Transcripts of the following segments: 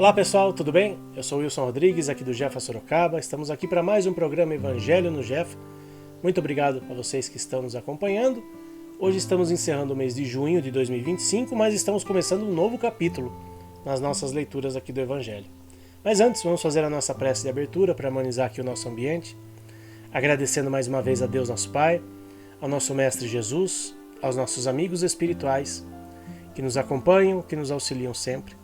Olá pessoal, tudo bem? Eu sou Wilson Rodrigues, aqui do Jeff Sorocaba. Estamos aqui para mais um programa Evangelho no Jeff. Muito obrigado a vocês que estão nos acompanhando. Hoje estamos encerrando o mês de junho de 2025, mas estamos começando um novo capítulo nas nossas leituras aqui do Evangelho. Mas antes, vamos fazer a nossa prece de abertura para harmonizar aqui o nosso ambiente, agradecendo mais uma vez a Deus nosso Pai, ao nosso Mestre Jesus, aos nossos amigos espirituais que nos acompanham, que nos auxiliam sempre.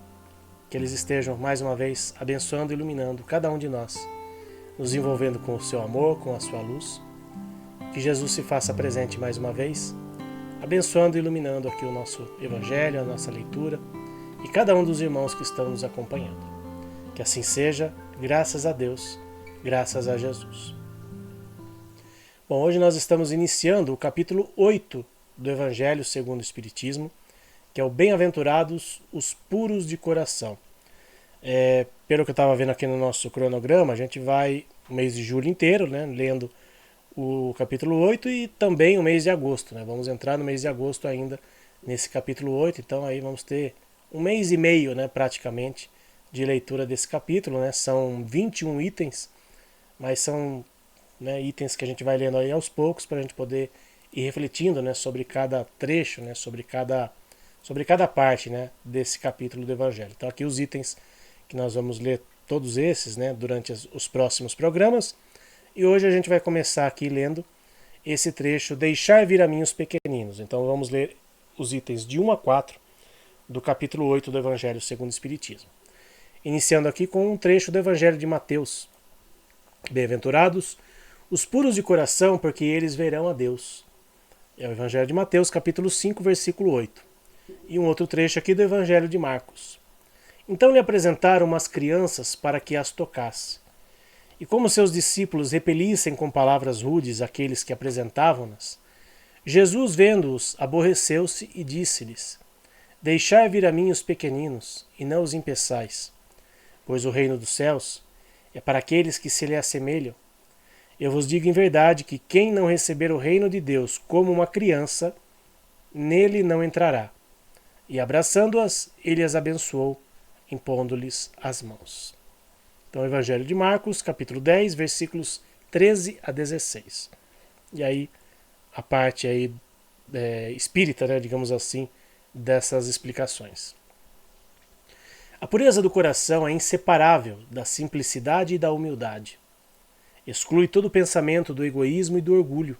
Que eles estejam, mais uma vez, abençoando e iluminando cada um de nós, nos envolvendo com o seu amor, com a sua luz. Que Jesus se faça presente mais uma vez, abençoando e iluminando aqui o nosso Evangelho, a nossa leitura e cada um dos irmãos que estão nos acompanhando. Que assim seja, graças a Deus, graças a Jesus. Bom, hoje nós estamos iniciando o capítulo 8 do Evangelho segundo o Espiritismo, que é o Bem-aventurados os puros de coração. Pelo que eu estava vendo aqui no nosso cronograma, a gente vai o mês de julho inteiro, né, lendo o capítulo 8 e também o mês de agosto. Né? Vamos entrar no mês de agosto ainda nesse capítulo 8, então aí vamos ter um mês e meio, né, praticamente, de leitura desse capítulo. Né? São 21 itens, mas são, né, itens que a gente vai lendo aí aos poucos para a gente poder ir refletindo, né, sobre cada trecho, né, sobre cada parte, né, desse capítulo do Evangelho. Então aqui os itens que nós vamos ler todos esses, né, durante os próximos programas. E hoje a gente vai começar aqui lendo esse trecho, Deixar vir a mim os pequeninos. Então vamos ler os itens de 1 a 4 do capítulo 8 do Evangelho segundo o Espiritismo. Iniciando aqui com um trecho do Evangelho de Mateus. Bem-aventurados os puros de coração, porque eles verão a Deus. É o Evangelho de Mateus, capítulo 5, versículo 8. E um outro trecho aqui do Evangelho de Marcos. Então lhe apresentaram umas crianças para que as tocasse. E como seus discípulos repelissem com palavras rudes aqueles que apresentavam-nas, Jesus, vendo-os, aborreceu-se e disse-lhes: Deixai vir a mim os pequeninos, e não os impeçais, pois o reino dos céus é para aqueles que se lhe assemelham. Eu vos digo em verdade que quem não receber o reino de Deus como uma criança, nele não entrará. E abraçando-as, ele as abençoou, impondo-lhes as mãos. Então, o Evangelho de Marcos, capítulo 10, versículos 13 a 16. E aí, a parte aí, espírita, né, digamos assim, dessas explicações. A pureza do coração é inseparável da simplicidade e da humildade. Exclui todo o pensamento do egoísmo e do orgulho.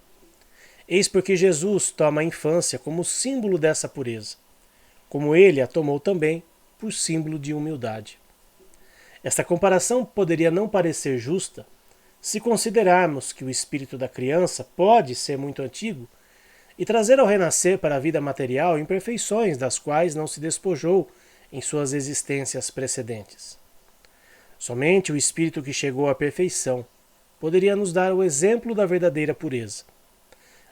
Eis porque Jesus toma a infância como símbolo dessa pureza, como ele a tomou também por símbolo de humildade. Esta comparação poderia não parecer justa se considerarmos que o espírito da criança pode ser muito antigo e trazer ao renascer para a vida material imperfeições das quais não se despojou em suas existências precedentes. Somente o espírito que chegou à perfeição poderia nos dar o exemplo da verdadeira pureza.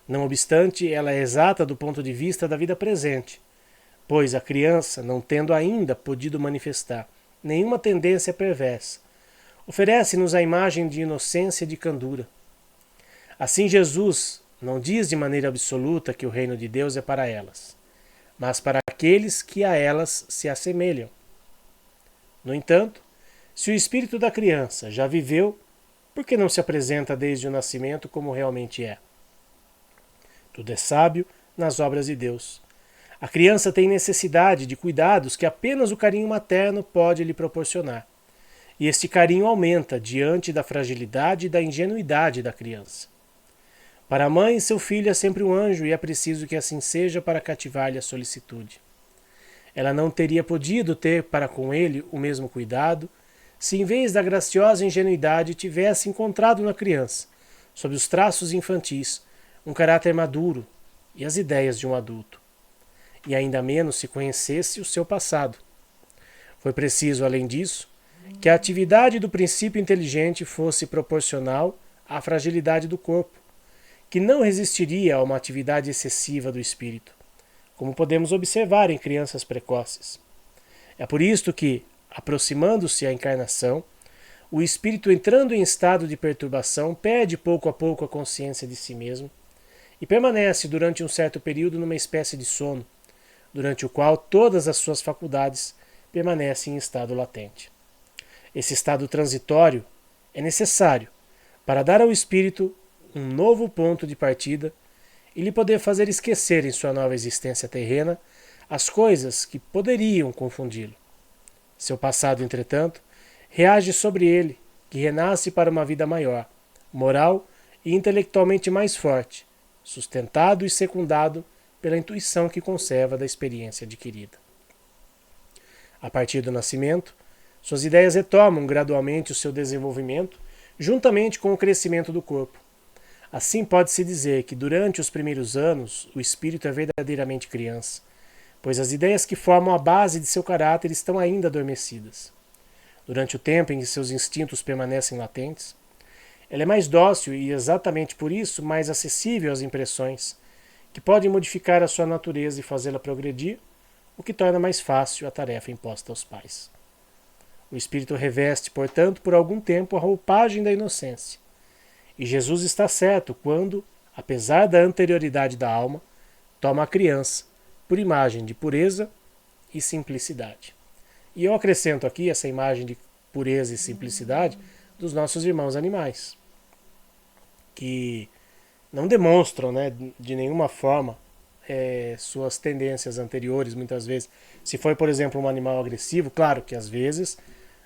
Não obstante, ela é exata do ponto de vista da vida presente, pois a criança, não tendo ainda podido manifestar nenhuma tendência perversa, oferece-nos a imagem de inocência e de candura. Assim, Jesus não diz de maneira absoluta que o reino de Deus é para elas, mas para aqueles que a elas se assemelham. No entanto, se o espírito da criança já viveu, por que não se apresenta desde o nascimento como realmente é? Tudo é sábio nas obras de Deus. A criança tem necessidade de cuidados que apenas o carinho materno pode lhe proporcionar. E este carinho aumenta diante da fragilidade e da ingenuidade da criança. Para a mãe, seu filho é sempre um anjo e é preciso que assim seja para cativar-lhe a solicitude. Ela não teria podido ter para com ele o mesmo cuidado se, em vez da graciosa ingenuidade, tivesse encontrado na criança, sob os traços infantis, um caráter maduro e as ideias de um adulto. E ainda menos se conhecesse o seu passado. Foi preciso, além disso, que a atividade do princípio inteligente fosse proporcional à fragilidade do corpo, que não resistiria a uma atividade excessiva do espírito, como podemos observar em crianças precoces. É por isto que, aproximando-se à encarnação, o espírito, entrando em estado de perturbação, perde pouco a pouco a consciência de si mesmo e permanece durante um certo período numa espécie de sono, durante o qual todas as suas faculdades permanecem em estado latente. Esse estado transitório é necessário para dar ao espírito um novo ponto de partida e lhe poder fazer esquecer em sua nova existência terrena as coisas que poderiam confundi-lo. Seu passado, entretanto, reage sobre ele, que renasce para uma vida maior, moral e intelectualmente mais forte, sustentado e secundado pela intuição que conserva da experiência adquirida. A partir do nascimento, suas ideias retomam gradualmente o seu desenvolvimento, juntamente com o crescimento do corpo. Assim pode-se dizer que durante os primeiros anos o espírito é verdadeiramente criança, pois as ideias que formam a base de seu caráter estão ainda adormecidas. Durante o tempo em que seus instintos permanecem latentes, ela é mais dócil e, exatamente por isso, mais acessível às impressões, que podem modificar a sua natureza e fazê-la progredir, o que torna mais fácil a tarefa imposta aos pais. O espírito reveste, portanto, por algum tempo a roupagem da inocência. E Jesus está certo quando, apesar da anterioridade da alma, toma a criança por imagem de pureza e simplicidade. E eu acrescento aqui essa imagem de pureza e simplicidade dos nossos irmãos animais, que não demonstram, né, de nenhuma forma suas tendências anteriores, muitas vezes. Se for, por exemplo, um animal agressivo, claro que às vezes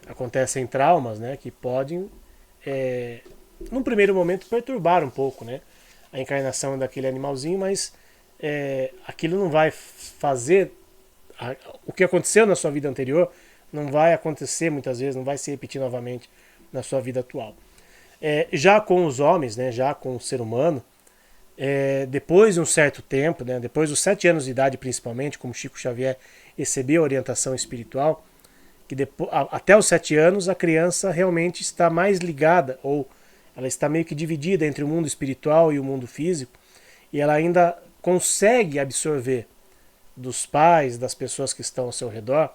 acontecem traumas, né, que podem, num primeiro momento, perturbar um pouco, né, a encarnação daquele animalzinho, mas aquilo não vai fazer... O que aconteceu na sua vida anterior não vai acontecer muitas vezes, não vai se repetir novamente na sua vida atual. Já com os homens, né, já com o ser humano, depois de um certo tempo, né, depois dos 7 anos de idade principalmente, como Chico Xavier recebeu a orientação espiritual, que até os 7 anos a criança realmente está mais ligada, ou ela está meio que dividida entre o mundo espiritual e o mundo físico, e ela ainda consegue absorver dos pais, das pessoas que estão ao seu redor,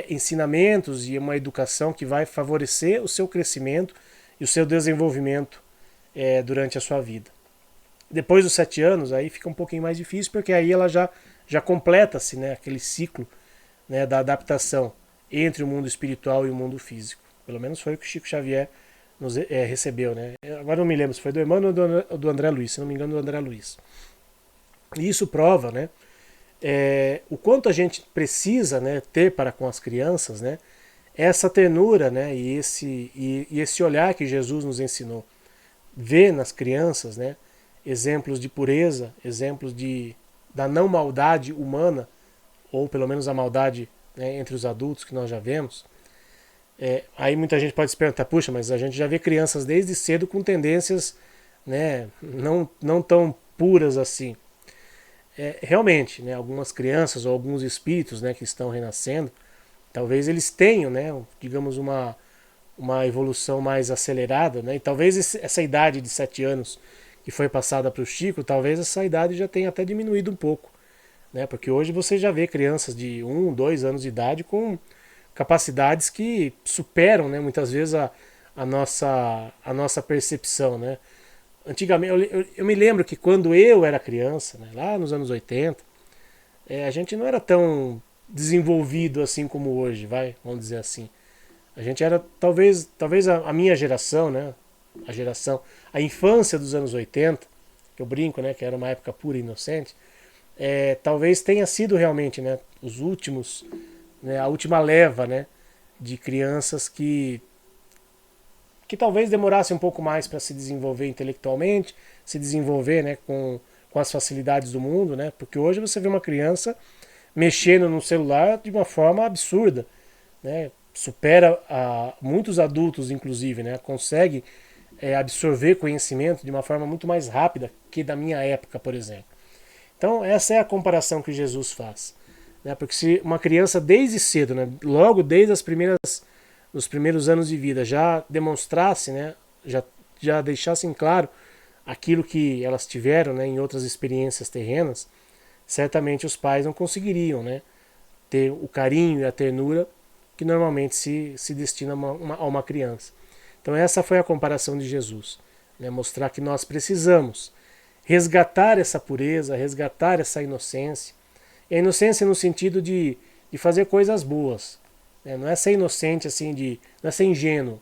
ensinamentos e uma educação que vai favorecer o seu crescimento e o seu desenvolvimento durante a sua vida. Depois dos 7 anos, aí fica um pouquinho mais difícil, porque aí ela já completa-se, né, aquele ciclo, né, da adaptação entre o mundo espiritual e o mundo físico. Pelo menos foi o que Chico Xavier recebeu. Né? Agora não me lembro se foi do Emmanuel ou do André Luiz, se não me engano do André Luiz. E isso prova, né, o quanto a gente precisa, né, ter para com as crianças, né, essa ternura, né, e esse olhar que Jesus nos ensinou. Ver nas crianças, né, exemplos de pureza, exemplos da não maldade humana, ou pelo menos a maldade, né, entre os adultos que nós já vemos. Aí muita gente pode se perguntar, puxa, mas a gente já vê crianças desde cedo com tendências, né, não tão puras assim. Realmente, né, algumas crianças ou alguns espíritos, né, que estão renascendo, talvez eles tenham, né, digamos, uma evolução mais acelerada, né, e talvez essa idade de 7 anos que foi passada para o Chico, talvez essa idade já tenha até diminuído um pouco, né, porque hoje você já vê crianças de 1, 2 anos de idade com capacidades que superam, né, muitas vezes a nossa percepção, né. Antigamente, eu me lembro que quando eu era criança, né, lá nos anos 80, a gente não era tão desenvolvido assim como hoje, vamos dizer assim. A gente era, talvez a minha geração, né, a infância dos anos 80, que eu brinco, né, que era uma época pura e inocente, talvez tenha sido realmente, né, os últimos, né, a última leva, né, de crianças que talvez demorasse um pouco mais para se desenvolver intelectualmente, se desenvolver, né, com as facilidades do mundo, né, porque hoje você vê uma criança mexendo no celular de uma forma absurda, né, supera muitos adultos, inclusive, né, consegue absorver conhecimento de uma forma muito mais rápida que da minha época, por exemplo. Então essa é a comparação que Jesus faz, né, porque se uma criança desde cedo, né, logo desde os primeiros anos de vida já demonstrasse, né, já deixassem claro aquilo que elas tiveram, né, em outras experiências terrenas, certamente os pais não conseguiriam, né, ter o carinho e a ternura que normalmente se destina a uma criança. Então essa foi a comparação de Jesus, né, mostrar que nós precisamos resgatar essa pureza, resgatar essa inocência, e a inocência no sentido de fazer coisas boas. Não é ser inocente assim de não é ser ingênuo,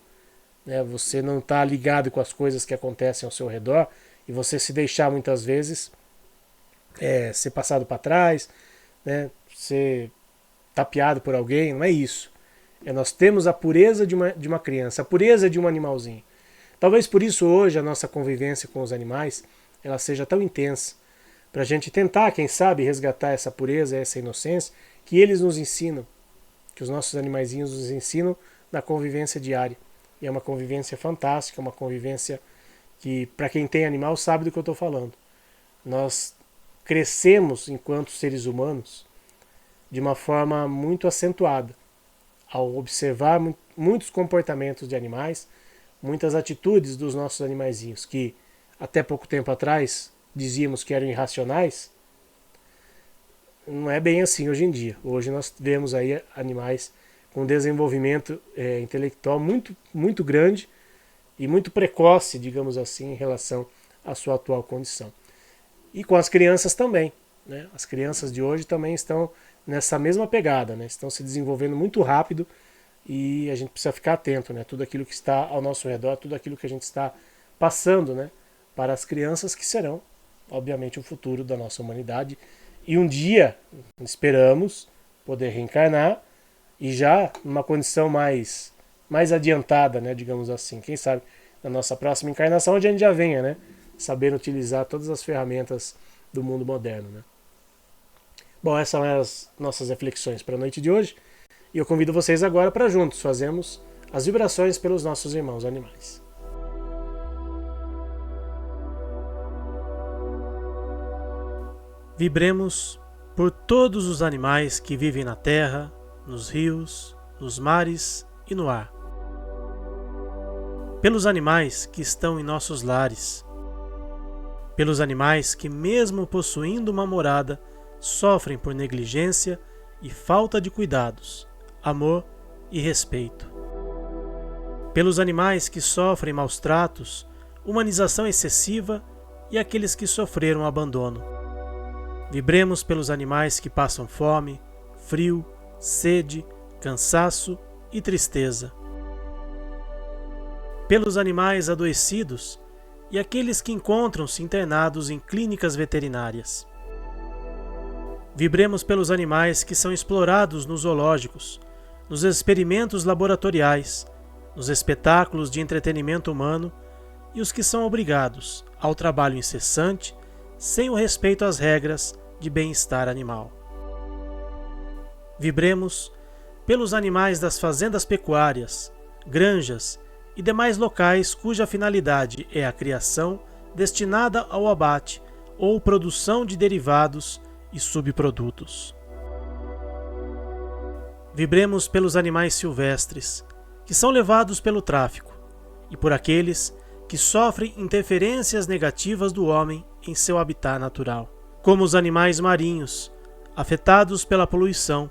né? Você não está ligado com as coisas que acontecem ao seu redor e você se deixar muitas vezes ser passado para trás, né? Ser tapeado por alguém, não é isso. Nós temos a pureza de uma criança, a pureza de um animalzinho. Talvez por isso hoje a nossa convivência com os animais ela seja tão intensa, para a gente tentar, quem sabe, resgatar essa pureza, essa inocência que eles nos ensinam, que os nossos animaizinhos nos ensinam na convivência diária. E é uma convivência fantástica, uma convivência que, para quem tem animal, sabe do que eu estou falando. Nós crescemos enquanto seres humanos de uma forma muito acentuada, ao observar muitos comportamentos de animais, muitas atitudes dos nossos animaizinhos, que até pouco tempo atrás dizíamos que eram irracionais, não é bem assim hoje em dia. Hoje nós vemos aí animais com desenvolvimento intelectual muito, muito grande e muito precoce, digamos assim, em relação à sua atual condição. E com as crianças também, né? As crianças de hoje também estão nessa mesma pegada, né? Estão se desenvolvendo muito rápido e a gente precisa ficar atento, né? Tudo aquilo que está ao nosso redor, tudo aquilo que a gente está passando, né? Para as crianças que serão, obviamente, o futuro da nossa humanidade. E um dia, esperamos, poder reencarnar e já numa condição mais adiantada, né? Digamos assim. Quem sabe na nossa próxima encarnação a gente já venha, né? Sabendo utilizar todas as ferramentas do mundo moderno, né? Bom, essas são as nossas reflexões para a noite de hoje. E eu convido vocês agora para juntos fazermos as vibrações pelos nossos irmãos animais. Vibremos por todos os animais que vivem na terra, nos rios, nos mares e no ar. Pelos animais que estão em nossos lares. Pelos animais que, mesmo possuindo uma morada, sofrem por negligência e falta de cuidados, amor e respeito. Pelos animais que sofrem maus tratos, humanização excessiva e aqueles que sofreram abandono. Vibremos pelos animais que passam fome, frio, sede, cansaço e tristeza. Pelos animais adoecidos e aqueles que encontram-se internados em clínicas veterinárias. Vibremos pelos animais que são explorados nos zoológicos, nos experimentos laboratoriais, nos espetáculos de entretenimento humano e os que são obrigados ao trabalho incessante, sem o respeito às regras de bem-estar animal. Vibremos pelos animais das fazendas pecuárias, granjas e demais locais cuja finalidade é a criação destinada ao abate ou produção de derivados e subprodutos. Vibremos pelos animais silvestres, que são levados pelo tráfico, e por aqueles que sofrem interferências negativas do homem em seu habitat natural, como os animais marinhos, afetados pela poluição,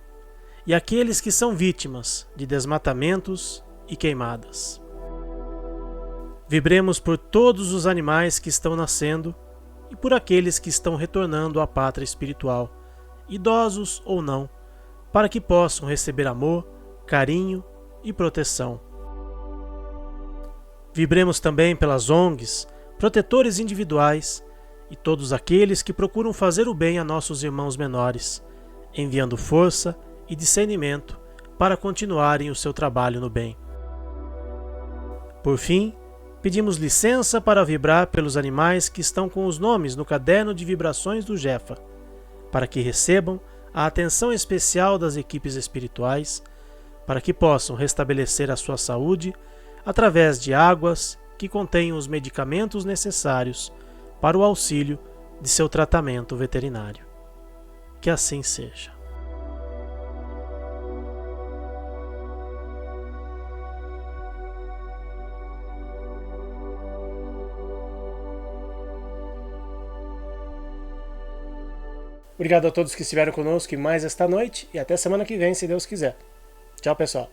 e aqueles que são vítimas de desmatamentos e queimadas. Vibremos por todos os animais que estão nascendo e por aqueles que estão retornando à pátria espiritual, idosos ou não, para que possam receber amor, carinho e proteção. Vibremos também pelas ONGs, protetores individuais e todos aqueles que procuram fazer o bem a nossos irmãos menores, enviando força e discernimento para continuarem o seu trabalho no bem. Por fim, pedimos licença para vibrar pelos animais que estão com os nomes no caderno de vibrações do Jefa, para que recebam a atenção especial das equipes espirituais, para que possam restabelecer a sua saúde através de águas que contenham os medicamentos necessários para o auxílio de seu tratamento veterinário. Que assim seja. Obrigado a todos que estiveram conosco mais esta noite e até semana que vem, se Deus quiser. Tchau, pessoal.